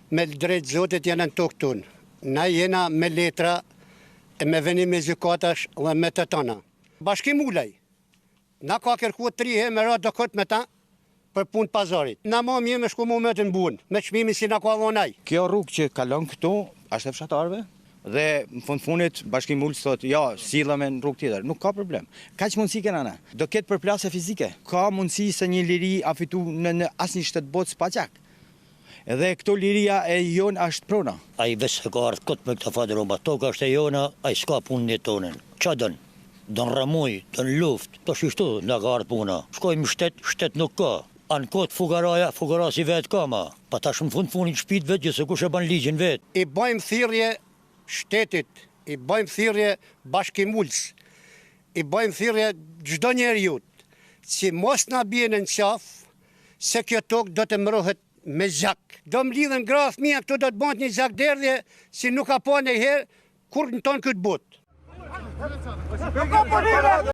Me drejt zotit janë në tokë tonë. Na jena me letra, me venim me gjykatash dhe me të tëna. Bashkim Ulaj, na ka kërku 3 herë me ra dokot me ta për punë pazarit. Na ma mje me shku mu me të në bunë, me çmimin si na ka dhonaj. Kjo rrugë që kalon këtu, është e fshatarëve, dhe në fundit Bashkim Ulës thotë, ja, sillame në rrugë tjetër. Nuk ka problem. Kaq mundësi kena ne. Do ketë përplasje fizike. Ka mundësi se një liri a fitu në asnjë shtet botë pa gjak. Edhe këto liria e jon është prona. Ai vetë ka ardhur kot me këtë fatë rroba. Toka është e jona, ai s'ka punë në tonën. Ç'a don? Don ramuj, don luft. Po shishtu na ka ardhur puna. Shkojmë në shtet nuk ka. Anë kot fugara si vetë ka ma. Pa tash në fundin shtëpit vetë, se kush e ban ligjin vetë. I bëjmë thirrje shtetit, i bëjmë thirrje Bashkim Ulës, i bëjmë thirrje çdo njeriu, që mos na bien në qafë, se kjo tokë do të mbrohet me zak. Do mlidhen gra fëmija këtu do të bëhet një zak derdhje, si nuk ka pa ndonjëherë kur në tonë këtë botë.